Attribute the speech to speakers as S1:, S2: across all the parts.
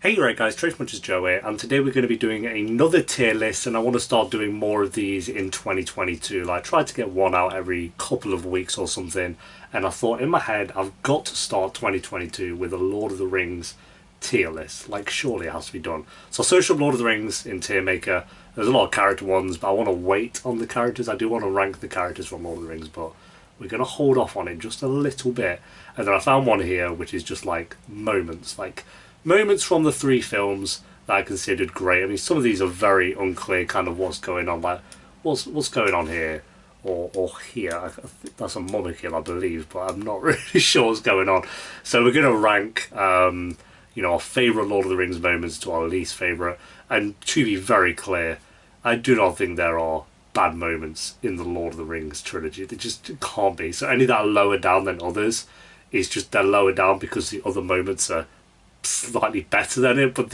S1: Hey right guys, Trace Munch's Joe here, and today we're going to be doing another tier list, and I want to start doing more of these in 2022. Like, try to get one out every couple of weeks or something, and I thought in my head, I've got to start 2022 with a Lord of the Rings tier list. Like, surely it has to be done. So I searched up Lord of the Rings in Tier Maker. There's a lot of character ones, but I want to wait on the characters. I do want to rank the characters from Lord of the Rings, but we're going to hold off on it just a little bit. And then I found one here, which is just like moments from the three films that I considered great. I mean, some of these are very unclear, kind of what's going on, like what's going on here or here. I think that's a monocle, I believe, but I'm not really sure what's going on. So we're going to rank, our favourite Lord of the Rings moments to our least favourite. And to be very clear, I do not think there are bad moments in the Lord of the Rings trilogy. They just can't be. So any that are lower down than others is just they're lower down because the other moments are slightly better than it, but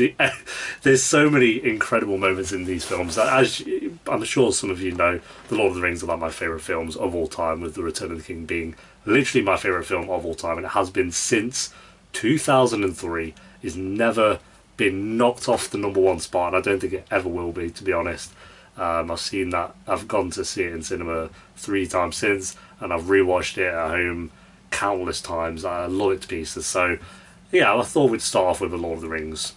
S1: there's so many incredible moments in these films. As I'm sure some of you know, The Lord of the Rings are like my favourite films of all time, with The Return of the King being literally my favourite film of all time, and it has been since 2003. It's never been knocked off the number one spot, and I don't think it ever will be, to be honest. I've seen that. I've gone to see it in cinema 3 times since, and I've rewatched it at home countless times. I love it to pieces. So yeah, I thought we'd start off with the Lord of the Rings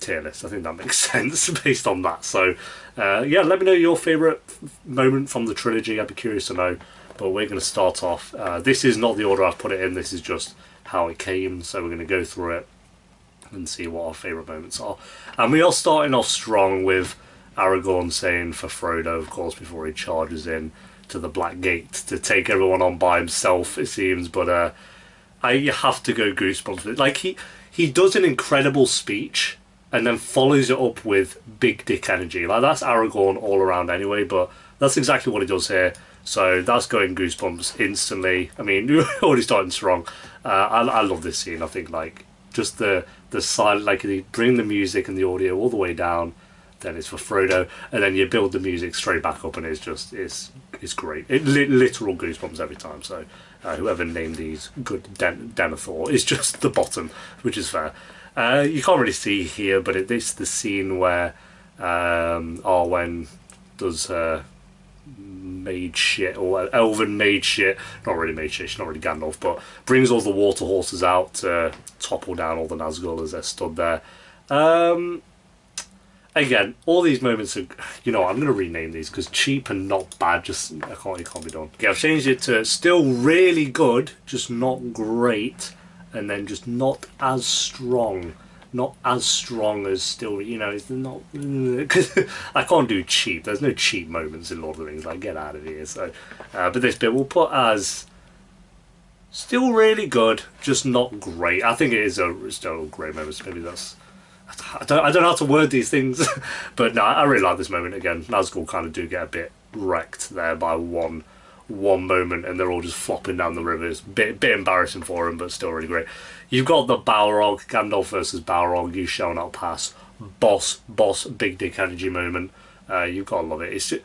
S1: tier list. I think that makes sense based on that. So, yeah, let me know your favourite moment from the trilogy. I'd be curious to know. But we're going to start off. This is not the order I've put it in. This is just how it came. So we're going to go through it and see what our favourite moments are. And we are starting off strong with Aragorn saying for Frodo, of course, before he charges in to the Black Gate to take everyone on by himself, it seems. But I have to go goosebumps. Like, he does an incredible speech and then follows it up with big dick energy. Like, that's Aragorn all around anyway, but that's exactly what he does here. So that's going goosebumps instantly. I mean, you're already starting strong. I love this scene. I think, like, just the silent, like, they bring the music and the audio all the way down, then it's for Frodo, and then you build the music straight back up, and it's great. Literal goosebumps every time. So whoever named these, good Denethor, is just the bottom, which is fair. You can't really see here, but it's the scene where Arwen does maid shit, or elven maid shit. Not really maid shit, she's not really Gandalf, but brings all the water horses out to topple down all the Nazgul as they're stood there. Again, all these moments are, I'm going to rename these because cheap and not bad, it can't be done. Okay, I've changed it to still really good, just not great, and then just not as strong. Not as strong as still, it's not, because I can't do cheap. There's no cheap moments in Lord of the Rings, like, get out of here. So, but this bit we'll put as still really good, just not great. I think it is still great moments. Maybe that's, I don't know how to word these things, but no, I really like this moment. Again, Nazgul kind of do get a bit wrecked there by one moment, and they're all just flopping down the river. It's a bit embarrassing for him, but still really great. You've got the Balrog, Gandalf versus Balrog, you shall not pass. Boss, big dick energy moment. You've got to love it. It's just,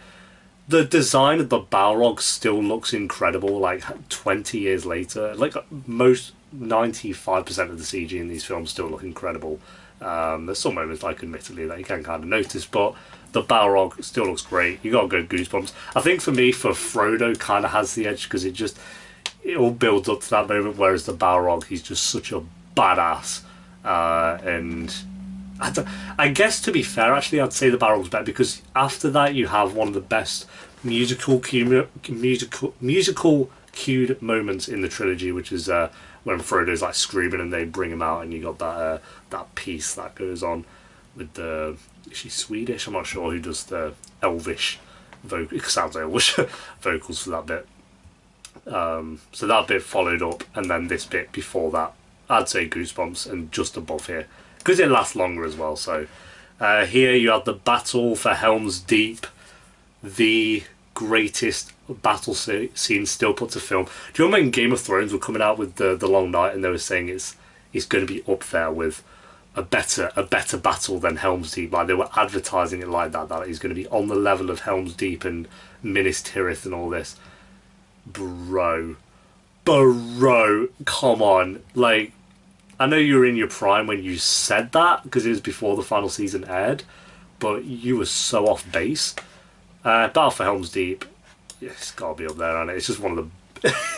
S1: the design of the Balrog still looks incredible, like 20 years later. Like, most 95% of the CG in these films still look incredible. There's some moments, like, admittedly, that you can kind of notice, but the Balrog still looks great. You gotta go goosebumps. I think for me, for Frodo, kind of has the edge because it all builds up to that moment, whereas the Balrog, he's just such a badass. And I guess, to be fair, actually, I'd say the Balrog's better because after that you have one of the best musical cued moments in the trilogy, which is when Frodo's like screaming and they bring him out, and you got that piece that goes on with the, is she Swedish? I'm not sure who does the Elvish vocal. It sounds Elvish vocals for that bit. So that bit followed up, and then this bit before that, I'd say goosebumps, and just above here because it lasts longer as well. So here you have the battle for Helm's Deep, the greatest battle scene still put to film. Do you remember when Game of Thrones were coming out with the Long Night, and they were saying it's going to be up there with a better battle than Helm's Deep? Like, they were advertising it like that he's going to be on the level of Helm's Deep and Minas Tirith and all this. Bro, come on, like, I know you were in your prime when you said that because it was before the final season aired, but you were so off base. Battle for Helm's Deep, yeah, it's got to be up there, and it's just one of the.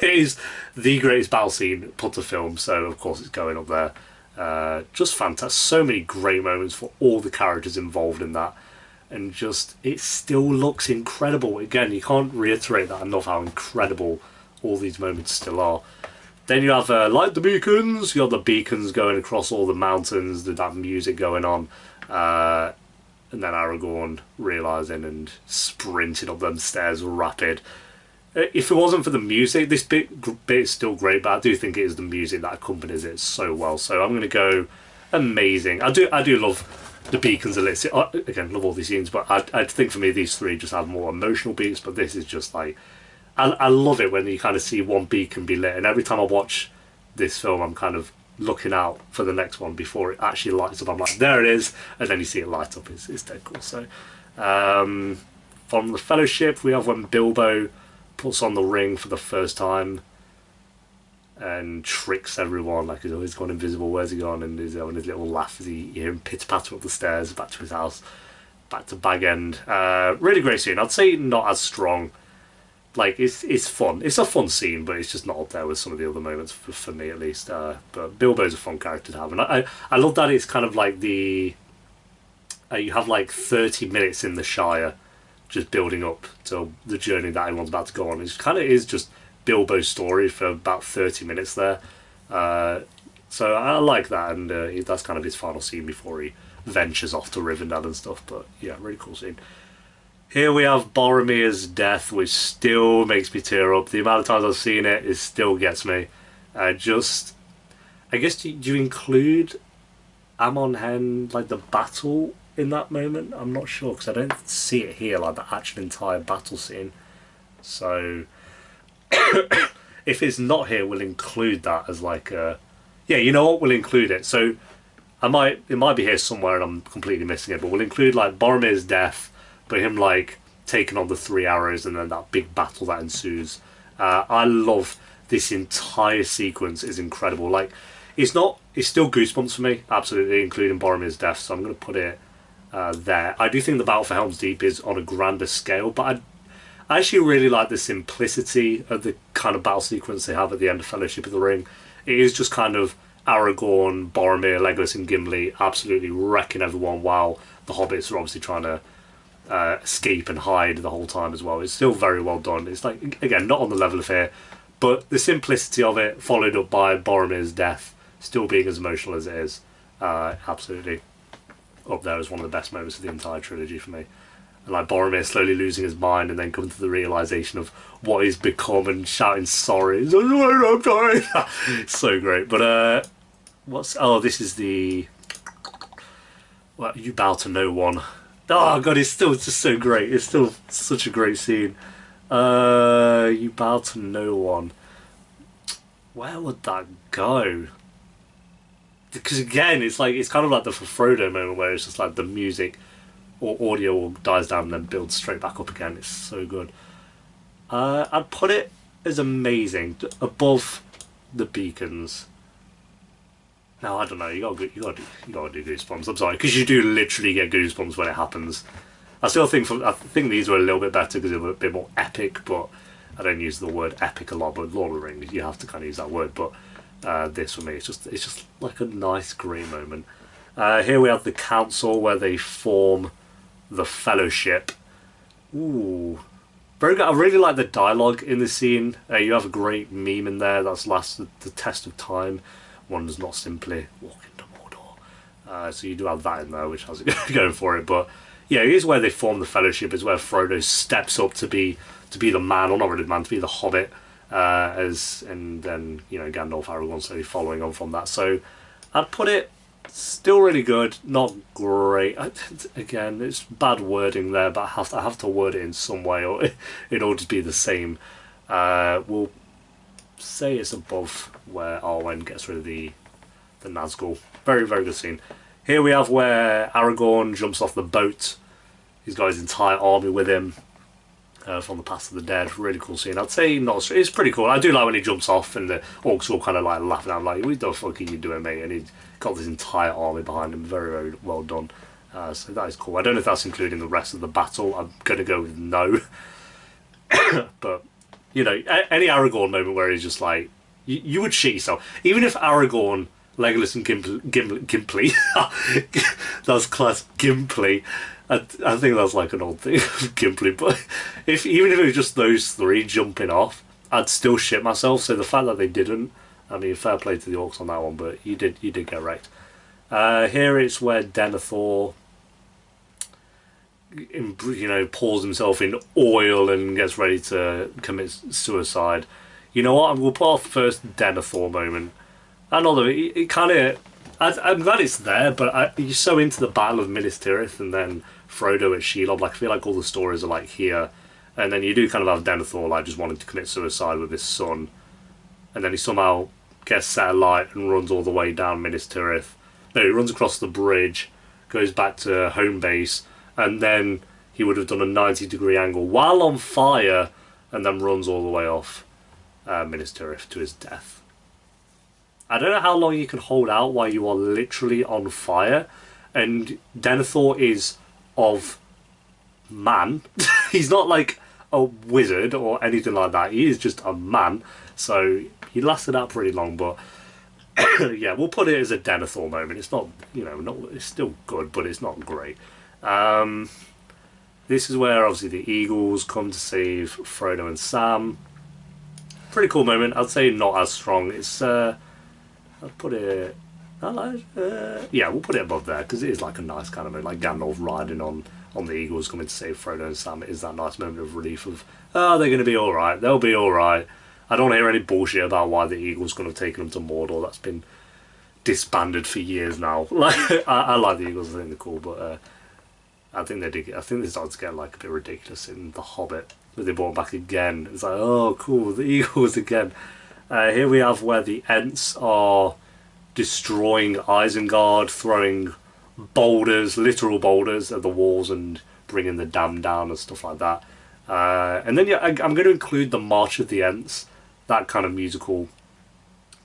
S1: It is the greatest battle scene put to film, so of course it's going up there. Just fantastic. So many great moments for all the characters involved in that, and just it still looks incredible. Again, you can't reiterate that enough how incredible all these moments still are. Then you have light the beacons. You have the beacons going across all the mountains. That music going on, and then Aragorn realizing and sprinting up them stairs rapid. If it wasn't for the music, this bit is still great, but I do think it is the music that accompanies it so well. So I'm going to go amazing. I do love the beacons a little. Again, love all these scenes, but I think for me these three just have more emotional beats. But this is just like I love it when you kind of see one beacon be lit, and every time I watch this film, I'm kind of looking out for the next one before it actually lights up. I'm like, there it is, and then you see it light up. It's dead cool. So from the Fellowship, we have when Bilbo puts on the ring for the first time and tricks everyone, like he's always gone invisible, where's he gone, and he's having his little laugh as you hear him pitter patter up the stairs back to his house, back to Bag End. Really great scene. I'd say not as strong. Like it's fun. It's a fun scene, but it's just not up there with some of the other moments for me at least. But Bilbo's a fun character to have, and I love that it's kind of like the you have like 30 minutes in the Shire just building up to the journey that everyone's about to go on. It kind of is just Bilbo's story for about 30 minutes there. So I like that, and that's kind of his final scene before he ventures off to Rivendell and stuff. But yeah, really cool scene. Here we have Boromir's death, which still makes me tear up. The amount of times I've seen it, it still gets me. I guess, do you include Amon Hen, like the battle in that moment? I'm not sure, because I don't see it here, like the actual entire battle scene. So, if it's not here, we'll include that as like a... Yeah, you know what? We'll include it. So, it might be here somewhere and I'm completely missing it, but we'll include like Boromir's death, but him like taking on the 3 arrows and then that big battle that ensues. I love this entire sequence. Is incredible. Like it's still goosebumps for me, absolutely, including Boromir's death. So I'm going to put it there. I do think the battle for Helm's Deep is on a grander scale, but I actually really like the simplicity of the kind of battle sequence they have at the end of Fellowship of the Ring. It is just kind of Aragorn, Boromir, Legolas, and Gimli absolutely wrecking everyone while the hobbits are obviously trying to escape and hide the whole time as well. It's still very well done. It's like, again, not on the level of here, but the simplicity of it, followed up by Boromir's death, still being as emotional as it is, absolutely up there as one of the best moments of the entire trilogy for me. And like Boromir slowly losing his mind and then coming to the realization of what he's become and shouting sorry. I'm sorry. So great. But this is the... Well, you bow to no one. Oh god, it's still just so great. It's still such a great scene. You bow to no one. Where would that go? Because again, it's kind of like the Frodo moment where it's just like the music or audio dies down and then builds straight back up again. It's so good. I'd put it as amazing, above the beacons. No, I don't know. You gotta do Goosebumps. I'm sorry, because you do literally get Goosebumps when it happens. I think these were a little bit better because they were a bit more epic, but I don't use the word epic a lot. But Lord of the Rings, you have to kind of use that word. But this for me, it's just like a nice, great moment. Here we have the council where they form the Fellowship. Ooh, very good. I really like the dialogue in this scene. You have a great meme in there that's lasted the test of time. One does not simply walk into Mordor. So you do have that in there, which has it going for it. But yeah, it is where they form the Fellowship. It's where Frodo steps up to be the man, or not really the man, to be the Hobbit. And then Gandalf, Aragorn slowly following on from that. So I'd put it still really good, not great. Again, it's bad wording there, but I have to word it in some way, or it'll just be the same. We'll say it's above where Arwen gets rid of the Nazgul. Very, very good scene. Here we have where Aragorn jumps off the boat. He's got his entire army with him. from the Past of the Dead. Really cool scene. I'd say not. It's pretty cool. I do like when he jumps off and the orcs all kind of like laughing. I'm like, what the fuck are you doing, mate? And he's got this entire army behind him. Very, very well done. So that is cool. I don't know if that's including the rest of the battle. I'm going to go with no. But, you know, any Aragorn moment where he's just like, you would shit yourself. Even if Aragorn, Legolas and Gimli, that's class Gimli. I think that's like an old thing, Gimli. But even if it was just those three jumping off, I'd still shit myself. So the fact that they didn't, I mean, fair play to the orcs on that one. But you did get wrecked. Here it's where Denethor, you know, pours himself in oil and gets ready to commit suicide. You know what? We'll put off first Denethor moment. I know that it kind of. I'm glad it's there, but you're so into the Battle of Minas Tirith and then Frodo at Shelob. Like, I feel like all the stories are like here, and then you do kind of have Denethor like just wanting to commit suicide with his son, and then he somehow gets set alight and runs all the way down Minas Tirith. No, he runs across the bridge, goes back to home base, and then he would have done a 90-degree angle while on fire, and then runs all the way off Minas Tirith to his death. I don't know how long you can hold out while you are literally on fire, and Denethor is of man. He's not like a wizard or anything like that. He is just a man, so he lasted out pretty long. But yeah, we'll put it as a Denethor moment. It's not, you know, it's still good, but it's not great. This is where obviously the Eagles come to save Frodo and Sam. Pretty cool moment. I'd say not as strong. It's I'll put it. Yeah, we'll put it above there because it is like a nice kind of moment, like Gandalf riding on the Eagles coming to save Frodo and Sam. It is that nice moment of relief of, oh, they're going to be all right. They'll be all right. I don't want to hear any bullshit about why the Eagles could have taken them to Mordor. That's been disbanded for years now. Like, I like the Eagles. I think they're cool, but I think they started to get like a bit ridiculous in The Hobbit. They brought them back again. It's like, oh, cool, the Eagles again. Here we have where the Ents are destroying Isengard, throwing boulders, literal boulders, at the walls and bringing the dam down and stuff like that. And then yeah, I'm going to include the March of the Ents, that kind of musical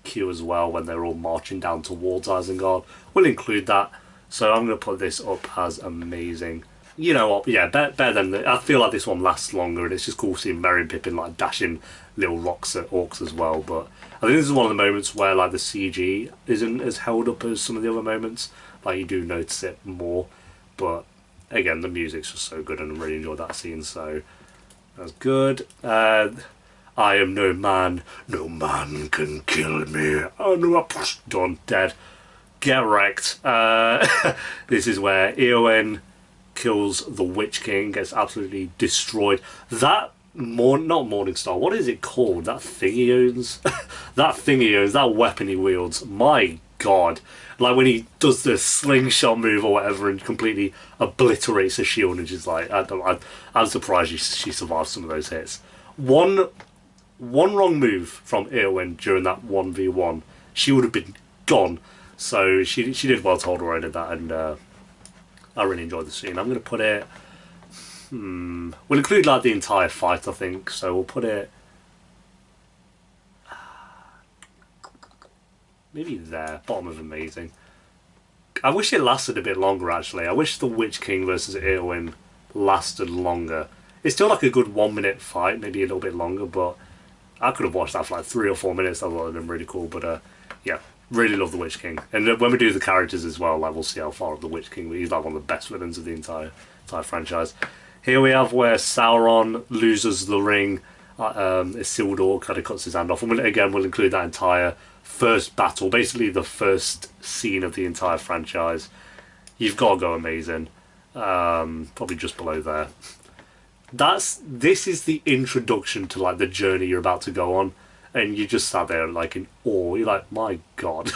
S1: cue as well, when they're all marching down towards Isengard. We'll include that. So I'm going to put this up as amazing. You know what? Yeah, better than I feel like this one lasts longer, and it's just cool seeing Merry and Pippin like dashing little rocks at orcs as well. But I think this is one of the moments where like the CG isn't as held up as some of the other moments. Like, you do notice it more, but again, the music's just so good, and I really enjoyed that scene. So that's good. I am no man can kill me. Done, dead. Get wrecked. This is where Eowyn kills the Witch King, gets absolutely destroyed. That not Morningstar, what is it called? That thing he owns? That thing he owns, that weapon he wields. My god. Like when he does the slingshot move or whatever and completely obliterates a shield, and just like, I'm surprised she survived some of those hits. One wrong move from Eowyn during that 1v1, she would have been gone. So she did well to hold her own at that, and I really enjoyed the scene. I'm going to put it... We'll include like the entire fight, I think. So we'll put it... maybe there, bottom of amazing. I wish it lasted a bit longer, actually. I wish the Witch King versus Eowyn lasted longer. It's still like a good 1 minute fight, maybe a little bit longer, but I could have watched that for like 3 or 4 minutes. That would have been really cool, but yeah. Really love the Witch King, and when we do the characters as well, like, we'll see how far of the Witch King. He's like one of the best villains of the entire franchise. Here we have where Sauron loses the ring. Isildur kind of cuts his hand off, and we'll include that entire first battle, basically the first scene of the entire franchise. You've got to go amazing. Probably just below there. This is the introduction to like the journey you're about to go on. And you just sat there like in awe. You're like, my god.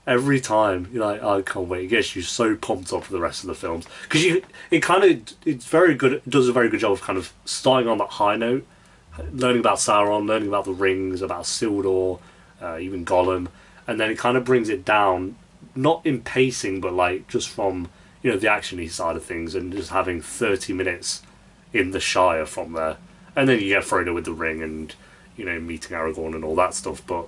S1: Every time you're like, I can't wait. It gets you so pumped up for the rest of the films, because it's very good. It does a very good job of kind of starting on that high note, learning about Sauron, learning about the rings, about Isildur, even Gollum, and then it kind of brings it down, not in pacing, but like just from, you know, the actiony side of things, and just having 30 minutes in the Shire from there. And then you get Frodo with the ring and, you know, meeting Aragorn and all that stuff. But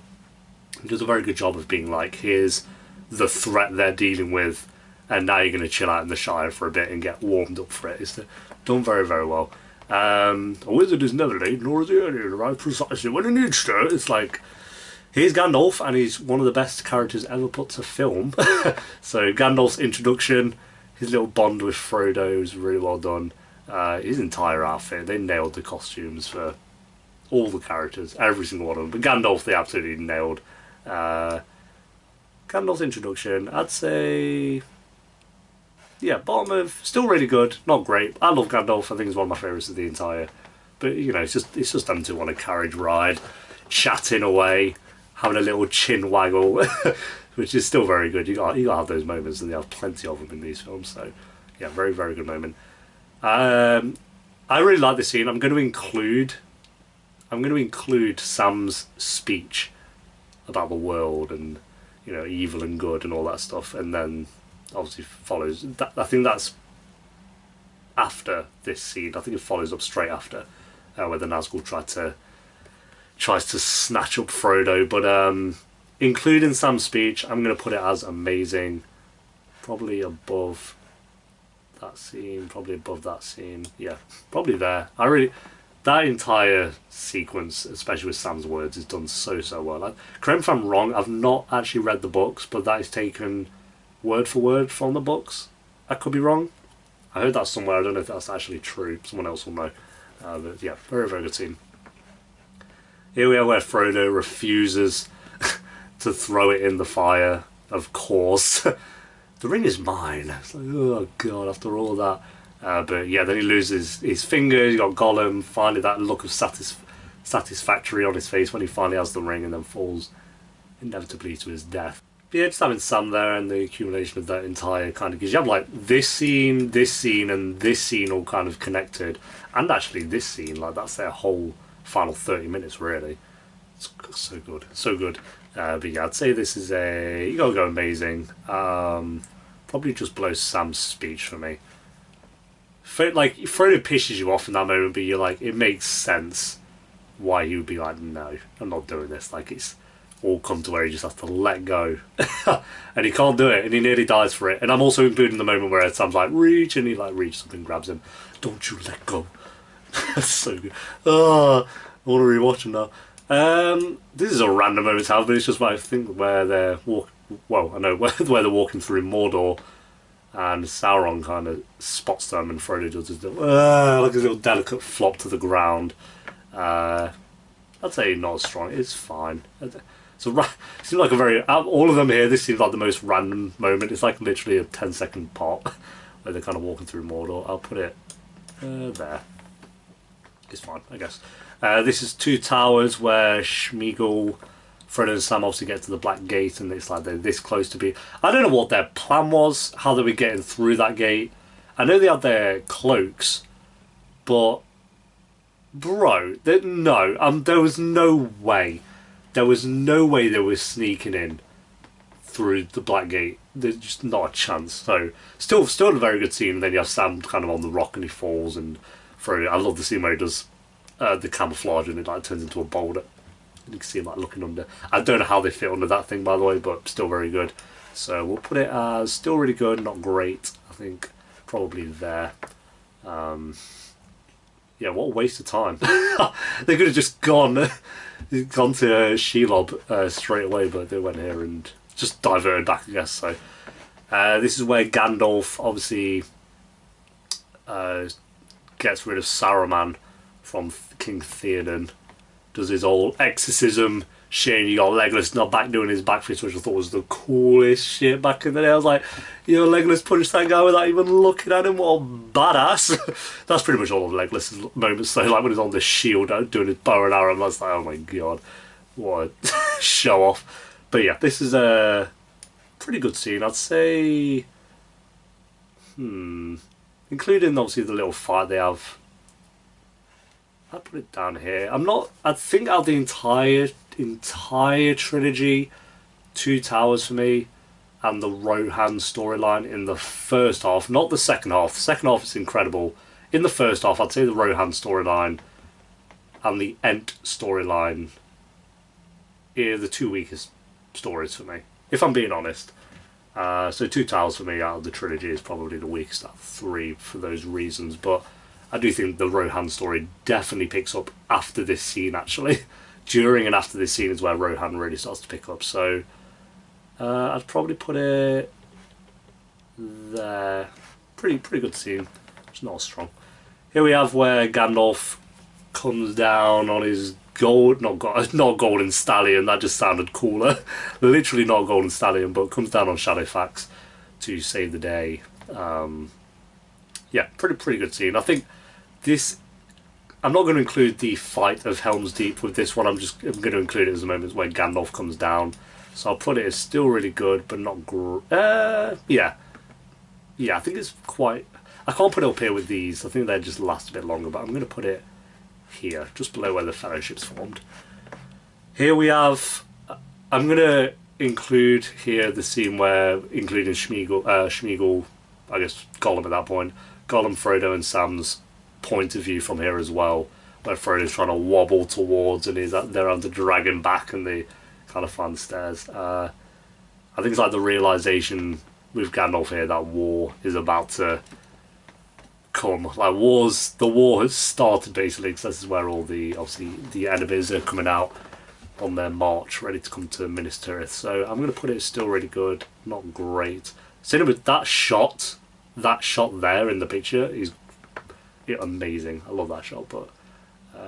S1: he does a very good job of being like, here's the threat they're dealing with, and now you're going to chill out in the Shire for a bit and get warmed up for it. It's done very, very well. A wizard is never late, nor is he early, right precisely when he needs to. It's like, here's Gandalf, and he's one of the best characters ever put to film. So Gandalf's introduction, his little bond with Frodo is really well done. His entire outfit, they nailed the costumes for all the characters, every single one of them. But Gandalf, they absolutely nailed. Gandalf's introduction, I'd say, yeah, bottom of, still really good, not great. I love Gandalf, I think he's one of my favourites of the entire. But, you know, it's just them two on a carriage ride, chatting away, having a little chin waggle, which is still very good. You got to have those moments, and they have plenty of them in these films. So, yeah, very, very good moment. I really like this scene. I'm going to include Sam's speech about the world and, you know, evil and good and all that stuff, and then obviously follows that. I think that's after this scene. I think it follows up straight after, where the Nazgul tries to snatch up Frodo. But including Sam's speech, I'm going to put it as amazing, probably above that scene, probably above that scene. Yeah, probably there. That entire sequence, especially with Sam's words, is done so well. Correct me if I'm wrong, I've not actually read the books, but that is taken word for word from the books. I could be wrong. I heard that somewhere. I don't know if that's actually true. Someone else will know. But yeah, very, very good scene. Here we are where Frodo refuses to throw it in the fire, of course. The ring is mine. It's like, oh god, after all that. But yeah, then he loses his fingers. You got Gollum, finally that look of satisfactory on his face when he finally has the ring, and then falls inevitably to his death. But yeah, just having Sam there and the accumulation of that entire kind of, because you have like this scene, and this scene all kind of connected, and actually this scene, like that's their whole final 30 minutes really. It's so good, so good. But yeah, I'd say this is you gotta go amazing. Probably just below Sam's speech for me. Like, Frodo pisses you off in that moment, but you're like, it makes sense why he would be like, no, I'm not doing this. Like, it's all come to where he just has to let go. And he can't do it, and he nearly dies for it. And I'm also including the moment where Sam's like, reach, and he like reaches up and grabs him. Don't you let go. That's so good. Oh, I want to rewatch him now. This is a random moment to have, but it's just what I think where they're where they're walking through Mordor, and Sauron kind of spots them, and Frodo does his little, like a little delicate flop to the ground. I'd say not as strong. It's fine. It seems like a very, all of them here, this seems like the most random moment. It's like literally a 10-second pop where they're kind of walking through Mordor. I'll put it there. It's fine, I guess. This is Two Towers, where Sméagol, Frodo and Sam obviously get to the Black Gate, and it's like they're this close to be. I don't know what their plan was, how they were getting through that gate. I know they had their cloaks, but bro, no, there was no way. There was no way they were sneaking in through the Black Gate. There's just not a chance. So still a very good scene. And then you have Sam kind of on the rock and he falls, and Frodo. I love the scene where he does the camouflage and it like turns into a boulder. You can see him like looking under. I don't know how they fit under that thing, by the way, but still very good. So we'll put it as still really good, not great. I think probably there. Yeah, what a waste of time. They could have just gone to Shelob straight away, but they went here and just diverted back, I guess. So this is where Gandalf obviously gets rid of Saruman from King Theoden. Does his old exorcism shit, and you got Legolas not back doing his backflip, which I thought was the coolest shit back in the day. I was like, you know, Legolas punched that guy without even looking at him. What a badass. That's pretty much all of Legolas' moments. So like when he's on the shield doing his bow and arrow, I was like, oh my god, what a show off. But yeah, this is a pretty good scene. I'd say, including obviously the little fight they have. I'll put it down here. I think out of the entire trilogy, Two Towers for me, and the Rohan storyline in the first half, not the second half. The second half is incredible. in the first half, I'd say the Rohan storyline and the Ent storyline are the two weakest stories for me, if I'm being honest. So Two Towers for me out of the trilogy is probably the weakest out of three for those reasons, but I do think the Rohan story definitely picks up after this scene, actually. During and after this scene is where Rohan really starts to pick up, so I'd probably put it there. Pretty good scene, it's not strong. Here we have where Gandalf comes down on his not golden stallion, that just sounded cooler. Literally not golden stallion, but comes down on Shadowfax to save the day. Yeah, pretty good scene. I think this, I'm not going to include the fight of Helm's Deep with this one. I'm going to include it as the moments where Gandalf comes down. So I'll put it as still really good, but not yeah, I think it's quite. I can't put it up here with these. I think they just last a bit longer, but I'm going to put it here, just below where the Fellowship's formed. Here we have. I'm going to include here the scene where, including Smeagol, I guess Gollum at that point, Gollum, Frodo, and Sam's point of view from here as well, where Frodo's trying to wobble towards and they're on the dragon back and the kind of fun stairs. I think it's like the realization with Gandalf here that war is about to come. Like the war has started basically, because this is where all obviously the enemies are coming out on their march, ready to come to Minas Tirith. So I'm going to put it still really good, not great. Same with that shot there in the picture is amazing. I love that shot, but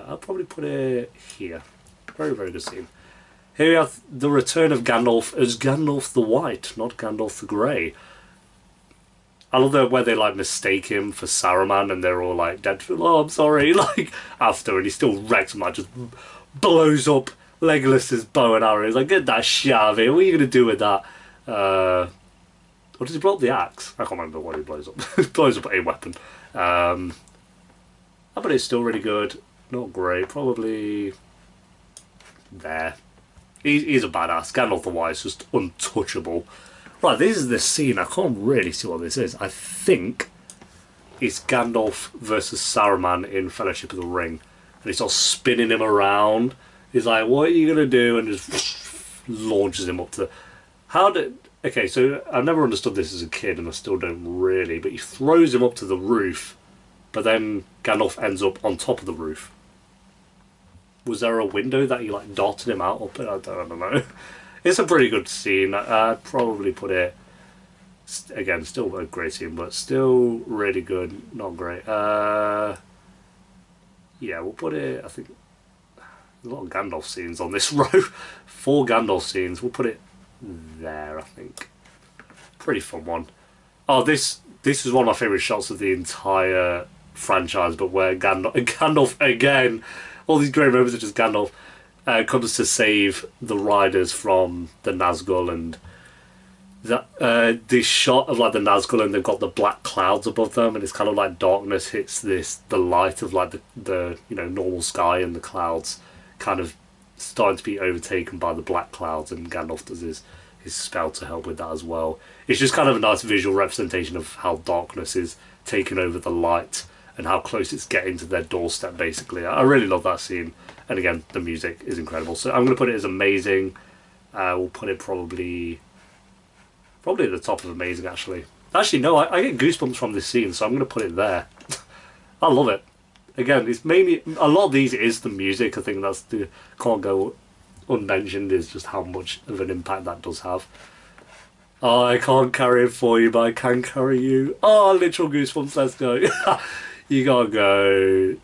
S1: I'll probably put it here. Very good scene. Here we have the return of Gandalf as Gandalf the White, not Gandalf the Grey. I love that where they like mistake him for Saruman and they're all like dead. Oh, I'm sorry. Like after, and he still wrecks them. Like just blows up Legolas's bow and arrow. He's like, get that shit out of here. What are you gonna do with that? Or does he blow up the axe? I can't remember what he blows up. He blows up a weapon. But it's still really good. Not great. Probably there. He's a badass. Gandalf the White is just untouchable. Right, this is the scene. I can't really see what this is. I think it's Gandalf versus Saruman in Fellowship of the Ring. And he's all spinning him around. He's like, what are you going to do? And just launches him up to the... Okay, so I've never understood this as a kid, and I still don't really, but he throws him up to the roof, but then Gandalf ends up on top of the roof. Was there a window that he like darted him out up? I don't know. It's a pretty good scene. I'd probably put it, again, still a great scene, but still really good, not great. Yeah, we'll put it, I think, a lot of Gandalf scenes on this row. 4 Gandalf scenes, we'll put it there, I think. Pretty fun one. Oh, this is one of my favourite shots of the entire franchise, but where Gandalf again, all these great moments of just Gandalf comes to save the riders from the Nazgul, and this shot of like the Nazgul, and they've got the black clouds above them, and it's kind of like darkness hits the light of like the normal sky, and the clouds kind of starting to be overtaken by the black clouds, and Gandalf does his spell to help with that as well. It's just kind of a nice visual representation of how darkness is taking over the light and how close it's getting to their doorstep, basically. I really love that scene. And again, the music is incredible. So I'm going to put it as amazing. We'll put it probably at the top of amazing, actually. Actually, no, I get goosebumps from this scene, so I'm going to put it there. I love it. Again, it's mainly... A lot of these is the music. I think that's can't go unmentioned, is just how much of an impact that does have. Oh, I can't carry it for you, but I can carry you. Oh, literal goosebumps, let's go. You gotta go.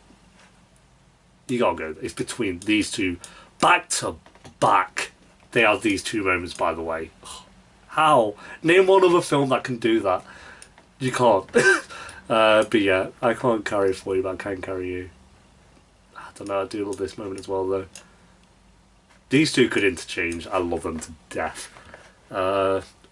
S1: It's between these two. Back to back. They have these two moments, by the way. How? Name one other film that can do that. You can't. But yeah, I can't carry it for you, but I can carry you. I don't know, I do love this moment as well, though. These two could interchange. I love them to death.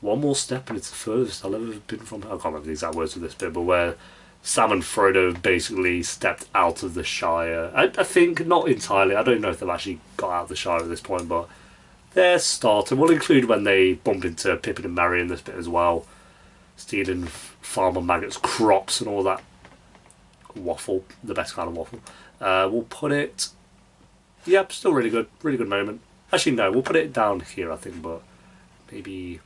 S1: One more step and it's the furthest I've ever been from... I can't remember the exact words of this bit, but where Sam and Frodo basically stepped out of the Shire. I think, not entirely. I don't know if they've actually got out of the Shire at this point, but they're starting. We'll include when they bump into Pippin and Merry in this bit as well. Stealing Farmer Maggot's crops and all that waffle, the best kind of waffle. We'll put it. Yep, still really good moment. Actually, no, we'll put it down here, I think, but maybe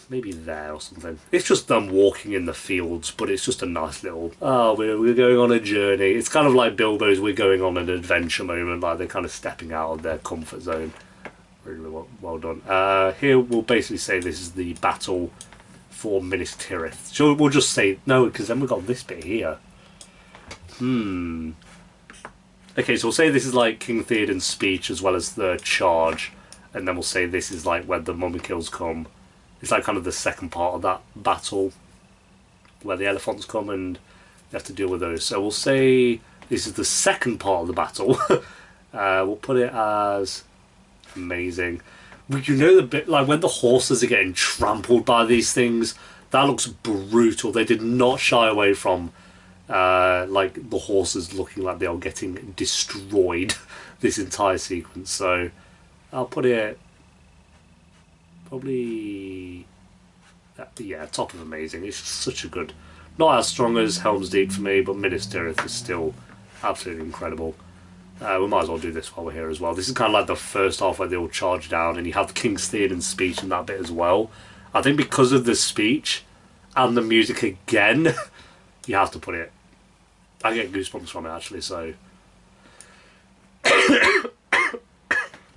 S1: there or something. It's just them walking in the fields, but it's just a nice little, oh, we're going on a journey. It's kind of like Bilbo's we're going on an adventure moment, like they're kind of stepping out of their comfort zone. Really well done. Here we'll basically say this is the battle for Minas Tirith. So we'll just say, no, because then we've got this bit here. Okay, so we'll say this is like King Theoden's speech as well as the charge, and then we'll say this is like when the Mummikills come. It's like kind of the second part of that battle where the elephants come and you have to deal with those. So we'll say this is the second part of the battle. We'll put it as amazing. You know, the bit like when the horses are getting trampled by these things, that looks brutal. They did not shy away from like the horses looking like they are getting destroyed this entire sequence. So I'll put it probably, yeah, top of amazing. It's such a good, not as strong as Helm's Deep for me, but Minas Tirith is still absolutely incredible. We might as well do this while we're here as well. This is kind of like the first half where they all charge down, and you have King Theoden's speech in that bit as well. I think because of the speech and the music again, you have to put it. I get goosebumps from it actually, so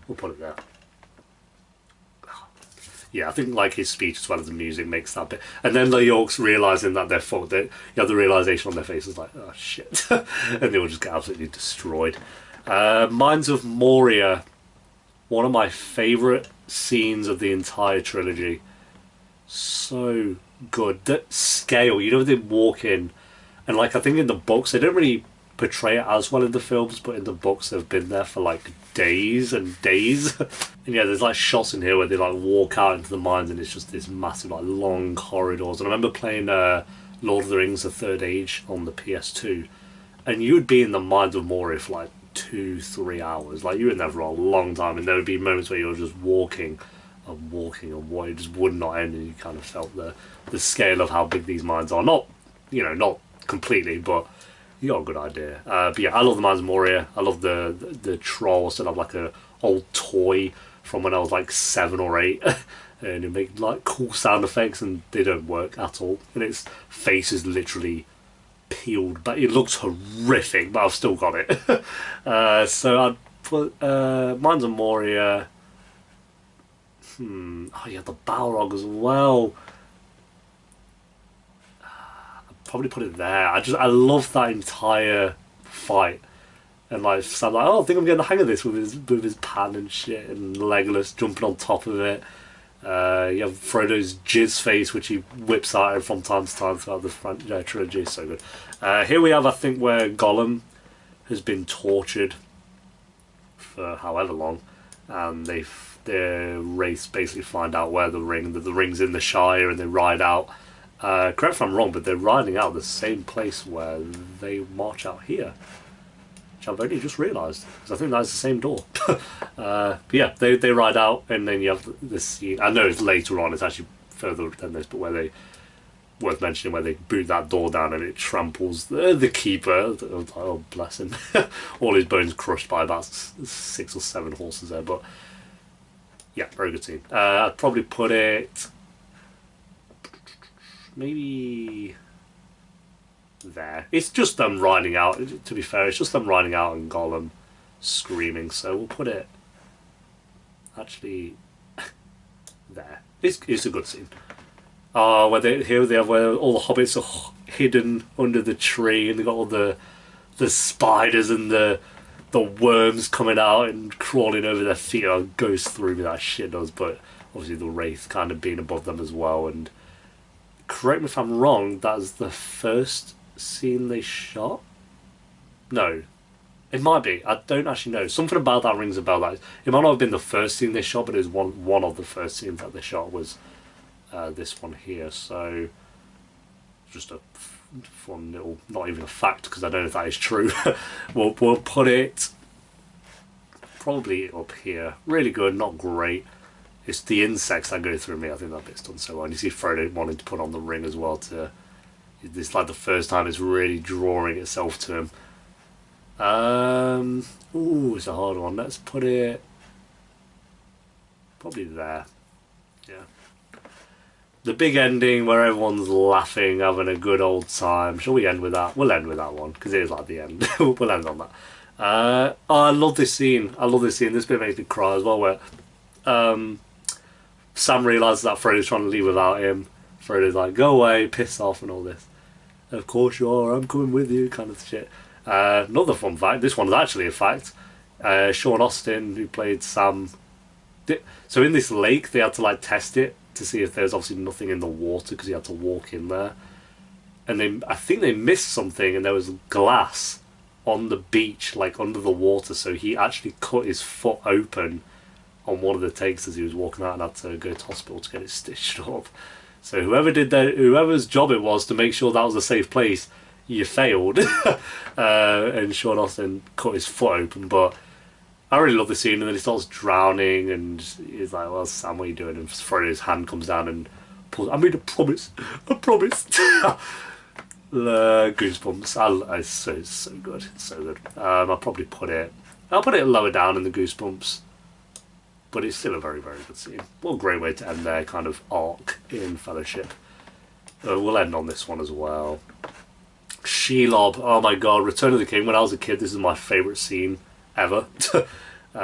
S1: we'll put it there. Yeah, I think like his speech as well as the music makes that bit. And then the Yorks realising that they're fucked. You have the realisation on their faces like, oh shit. And they will just get absolutely destroyed. Mines of Moria. One of my favourite scenes of the entire trilogy. So good. That scale, you know, they walk in. And like, I think in the books, they don't really portray it as well in the films, but in the books they've been there for like days and days. And yeah, there's like shots in here where they like walk out into the mines and it's just this massive like long corridors. And I remember playing Lord of the Rings The Third Age on the PS2, and you would be in the mines of Moria for like 2-3 hours. Like you were in there for a long time, and there would be moments where you're just walking and walking and walking. It just would not end, and you kind of felt the scale of how big these mines are. Not, you know, not completely, but you got a good idea. But yeah, I love the Mines of Moria. I love the troll. Still have like a old toy from when I was like 7 or 8, and it made like cool sound effects, and they don't work at all. And its face is literally peeled, but it looks horrific. But I've still got it. So I'd put Mines of Moria. Oh yeah, the Balrog as well. Probably put it there. I love that entire fight, and like so I'm like, oh, I think I'm getting the hang of this with his pan and shit, and Legolas jumping on top of it. You have Frodo's jizz face, which he whips out from time to time throughout the trilogy. So good. Here we have, I think, where Gollum has been tortured for however long, and their race basically find out where the ring's in the Shire, and they ride out. Correct if I'm wrong, but they're riding out the same place where they march out here, which I've only just realised, because I think that's the same door. But yeah, they ride out, and then you have this scene. I know it's later on, it's actually further than this, but where they, worth mentioning, where they boot that door down and it tramples the keeper. Oh, bless him. All his bones crushed by about 6 or 7 horses there, but yeah, very good scene. I'd probably put it maybe there. It's just them riding out, to be fair. It's just them riding out and Gollum screaming, so we'll put it actually there. It's a good scene. Where they have where all the hobbits are hidden under the tree, and they've got all the spiders and the worms coming out and crawling over their feet. It goes through me, that shit does, but obviously the wraith kind of being above them as well. And correct me if I'm wrong, that's the first scene they shot? No. It might be. I don't actually know. Something about that rings a bell. It might not have been the first scene they shot, but it was one of the first scenes that they shot was this one here. So, just a fun little, not even a fact, because I don't know if that is true. we'll put it probably up here. Really good, not great. It's the insects that go through me. I think that bit's done so well. And you see Frodo wanting to put on the ring as well to This is like the first time it's really drawing itself to him. Ooh, it's a hard one. Let's put it probably there. Yeah. The big ending where everyone's laughing, having a good old time. Shall we end with that? We'll end with that one because it is like the end. We'll end on that. Oh, I love this scene. I love this scene. This bit makes me cry as well. Where Sam realizes that Frodo's trying to leave without him. Frodo's like, "Go away, piss off," and all this. Of course you are. I'm coming with you, kind of shit. Another fun fact. This one's actually a fact. Sean Austin, who played Sam. So in this lake, they had to like test it to see if there's obviously nothing in the water because he had to walk in there. And I think they missed something, and there was glass on the beach, like under the water. So he actually cut his foot open on one of the takes as he was walking out, and had to go to hospital to get it stitched up. So whoever did that, whoever's job it was to make sure that was a safe place, you failed. And Sean Austin cut his foot open, but I really love the scene, and then he starts drowning, and he's like, "Well, Sam, what are you doing?" And Frodo's hand comes down and pulls. "I made a promise. I promised." Goosebumps. It's so good. It's so good. I'll probably put it. I'll put it lower down in the Goosebumps, but it's still a very, very good scene. What a great way to end their kind of arc in Fellowship. We'll end on this one as well. Shelob. Oh my god, Return of the King. When I was a kid, this is my favourite scene ever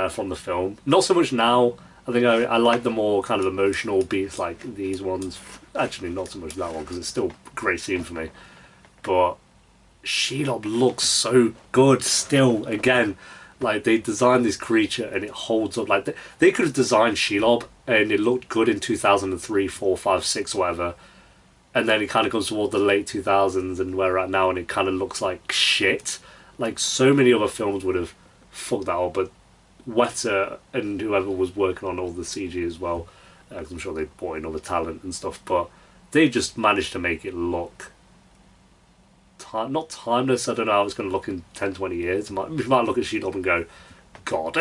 S1: from the film. Not so much now. I think I like the more kind of emotional beats like these ones. Actually, not so much that one because it's still a great scene for me. But Shelob looks so good still. Again, like they designed this creature and it holds up. Like they could have designed Shelob and it looked good in 2003, 4, 5, 6, whatever. And then it kind of goes toward the late 2000s and where we're at now, and it kind of looks like shit. Like so many other films would have fucked that up, but Weta and whoever was working on all the CG as well, because I'm sure they brought in other talent and stuff, but they just managed to make it look not timeless. I don't know how it's going to look in 10, 20 years. We might look at Shelob and go, God.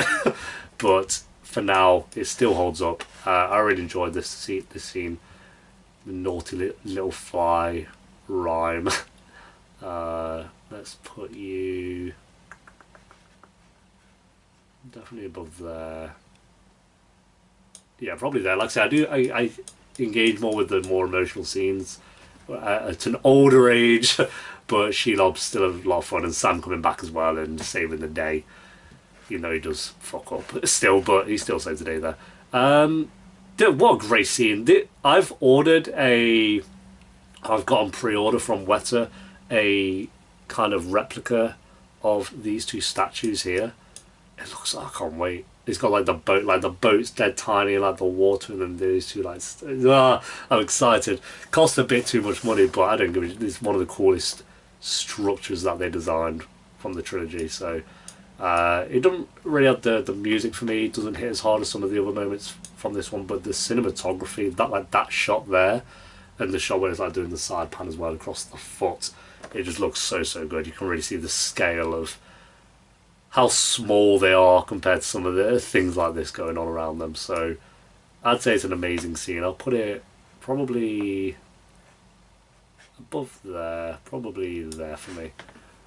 S1: But for now, it still holds up. I really enjoyed this scene. The naughty little fly rhyme. Let's put you definitely above there. Yeah, probably there. Like I said, I engage more with the more emotional scenes at an older age, but Shelob's still a lot of fun, and Sam coming back as well and saving the day. You know he does fuck up still, but he still saves the day there. What a great scene. I've got on pre-order from Weta a kind of replica of these two statues here. It looks like, I can't wait. It's got like the boat's dead tiny, like the water, and then these two like. I'm excited. Cost a bit too much money, but I don't give it. It's one of the coolest structures that they designed from the trilogy. So it doesn't really have the music for me. It doesn't hit as hard as some of the other moments from this one, but the cinematography, that shot there, and the shot where it's like doing the side pan as well across the foot, it just looks so good. You can really see the scale of how small they are compared to some of the things like this going on around them. So I'd say it's an amazing scene. I'll put it probably above there, probably there for me.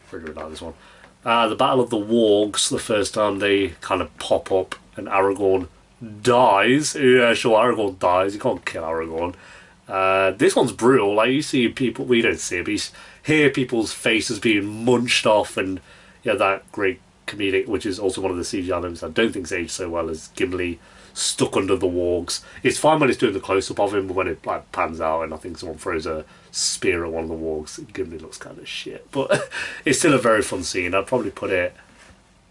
S1: Pretty like this one. The Battle of the Wargs, the first time they kind of pop up and Aragorn dies. Yeah, sure, Aragorn dies. You can't kill Aragorn. This one's brutal. Like, you see people, we don't see it, but you hear people's faces being munched off, and yeah, that great comedic, which is also one of the CGI moments I don't think's aged so well, as Gimli stuck under the wargs. It's fine when it's doing the close-up of him, but when it like pans out and I think someone throws a spear at one of the wargs, Gimli looks kind of shit. But it's still a very fun scene. I'd probably put it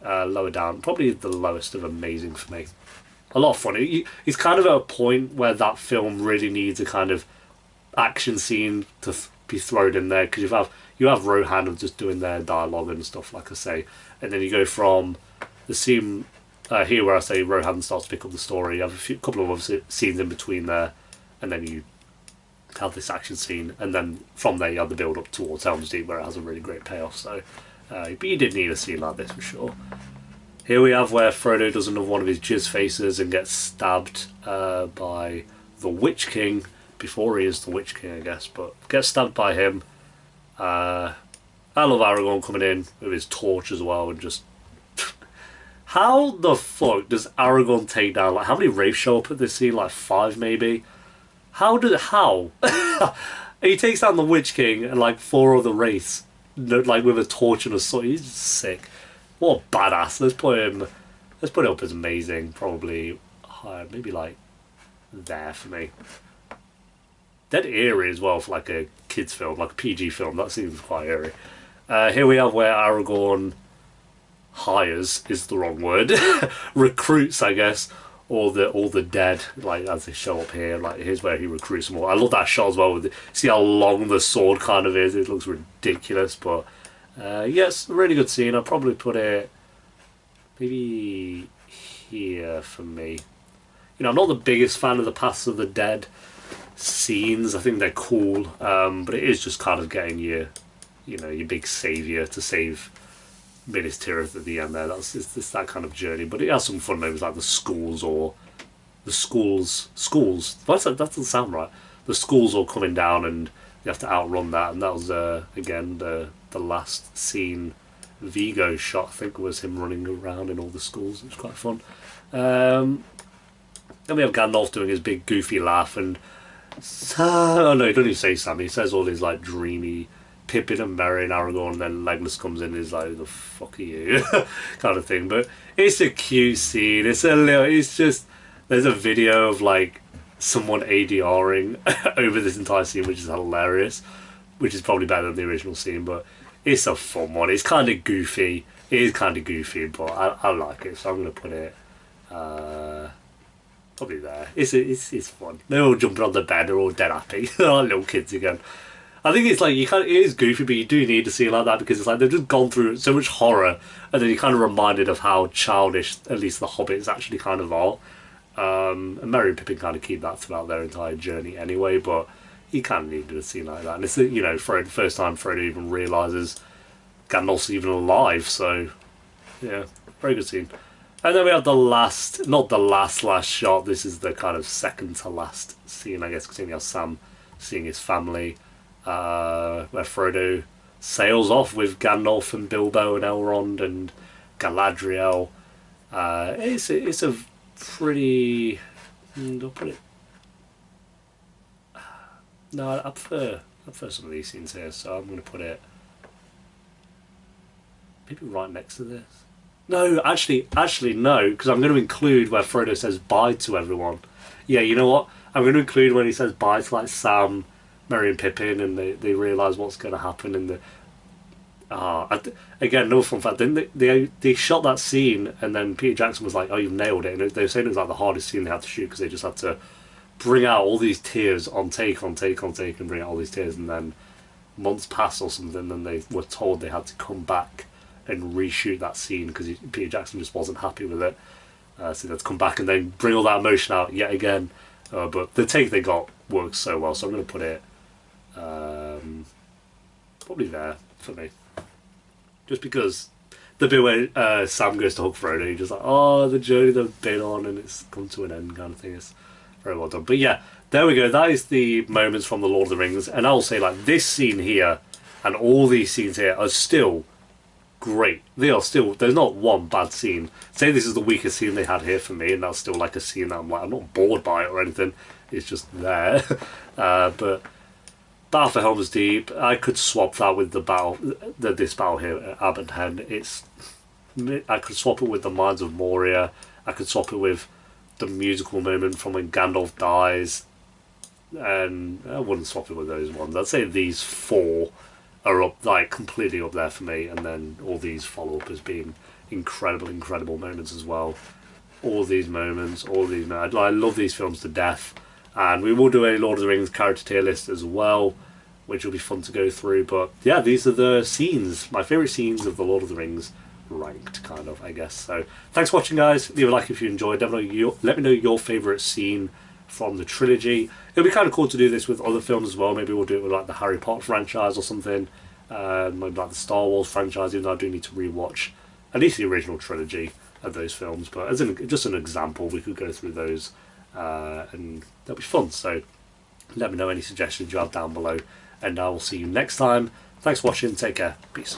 S1: lower down, probably the lowest of amazing for me. A lot of fun. It's kind of at a point where that film really needs a kind of action scene to be thrown in there, because you have Rohan of just doing their dialogue and stuff, like I say, and then you go from the scene here where I say Rohan starts to pick up the story. You have a couple of other scenes in between there, and then you have this action scene, and then from there you have the build up towards Helm's Deep, where it has a really great payoff. So, but you did need a scene like this for sure. Here we have where Frodo does another one of his jizz faces and gets stabbed by the Witch King, before he is the Witch King, I guess, but gets stabbed by him. I love Aragorn coming in with his torch as well, and just how the fuck does Aragorn take down, like, how many wraiths show up at this scene? Like 5 maybe? How? He takes down the Witch King and like 4 other wraiths, like with a torch and a sword. He's sick. What a badass. Let's put it up as amazing, probably higher, maybe like there for me. Dead eerie as well for like a kids film, like a PG film. That seems quite eerie. Here we have where Aragorn hires is the wrong word. Recruits, I guess, all the dead, like as they show up here. Like here's where he recruits them all. I love that shot as well. See how long the sword kind of is. It looks ridiculous, but yes, really good scene. I'd probably put it maybe here for me. You know, I'm not the biggest fan of the Paths of the Dead scenes. I think they're cool, but it is just kind of getting your big savior to save Minas Tirith at the end there. It's that kind of journey, but it has some fun moments like the schools. That doesn't sound right. The schools all coming down and you have to outrun that, and that was again the last scene Vigo shot. I think was him running around in all the schools. It was quite fun. Then we have Gandalf doing his big goofy laugh, and oh no, he doesn't even say Sam. He says all his like dreamy Pippin and Merry and Aragorn, and then Legolas comes in and is like, "The fuck are you?" kind of thing. But it's a cute scene. It's just there's a video of like someone ADRing over this entire scene, which is hilarious. Which is probably better than the original scene, but it's a fun one. It's kind of goofy. It is kind of goofy, but I like it, so I'm gonna put it probably there. It's fun. They're all jumping on the bed. They're all dead happy. They're like little kids again. I think it's like it is goofy, but you do need to see it like that because it's like they've just gone through so much horror, and then you're kind of reminded of how childish at least the Hobbits actually kind of are. And Merry and Pippin kind of keep that throughout their entire journey anyway, but you kind of needed a scene like that. And it's, you know, for the first time Frodo even realises Gandalf's even alive, so yeah, very good scene. And then we have the last, not the last shot, this is the kind of second to last scene, I guess, because you have Sam seeing his family, where Frodo sails off with Gandalf and Bilbo and Elrond and Galadriel. It's a pretty... I'll put it... No, I prefer some of these scenes here, so I'm going to put it maybe right next to this. No, actually no, because I'm going to include where Frodo says bye to everyone. Yeah, you know what? I'm going to include when he says bye to like Sam, Merry and Pippin, and they realise what's going to happen in the... again, no fun fact. Then they shot that scene, and then Peter Jackson was like, "Oh, you've nailed it." And they were saying it was like the hardest scene they had to shoot because they just had to bring out all these tears on take, and bring out all these tears, and then months passed or something, and they were told they had to come back and reshoot that scene because Peter Jackson just wasn't happy with it. So they had to come back and then bring all that emotion out yet again. But the take they got worked so well, so I'm going to put it probably there for me. Just because the bit where Sam goes to hug Frodo, you're just like, oh, the journey they've been on and it's come to an end kind of thing. It's very well done. But yeah, there we go. That is the moments from The Lord of the Rings. And I'll say, like, this scene here and all these scenes here are still great. They are still... There's not one bad scene. Say this is the weakest scene they had here for me, and that's still like a scene that I'm like, I'm not bored by it or anything. It's just there. But... Battle for Helm's Deep, I could swap that with this battle here at Abernhen. I could swap it with the Mines of Moria. I could swap it with the musical moment from when Gandalf dies, and I wouldn't swap it with those ones. I'd say these 4 are up, like, completely up there for me, and then all these follow up as being incredible moments as well. All these moments, I love these films to death. And we will do a Lord of the Rings character tier list as well, which will be fun to go through. But yeah, these are the scenes, my favourite scenes of the Lord of the Rings, ranked, kind of, I guess. So thanks for watching, guys. Leave a like if you enjoyed. Let me know your favourite scene from the trilogy. It'll be kind of cool to do this with other films as well. Maybe we'll do it with like the Harry Potter franchise or something. Maybe like the Star Wars franchise, even though I do need to rewatch at least the original trilogy of those films. But as just an example, we could go through those. And that'll be fun, so let me know any suggestions you have down below, and I will see you next time Thanks for watching, take care, peace.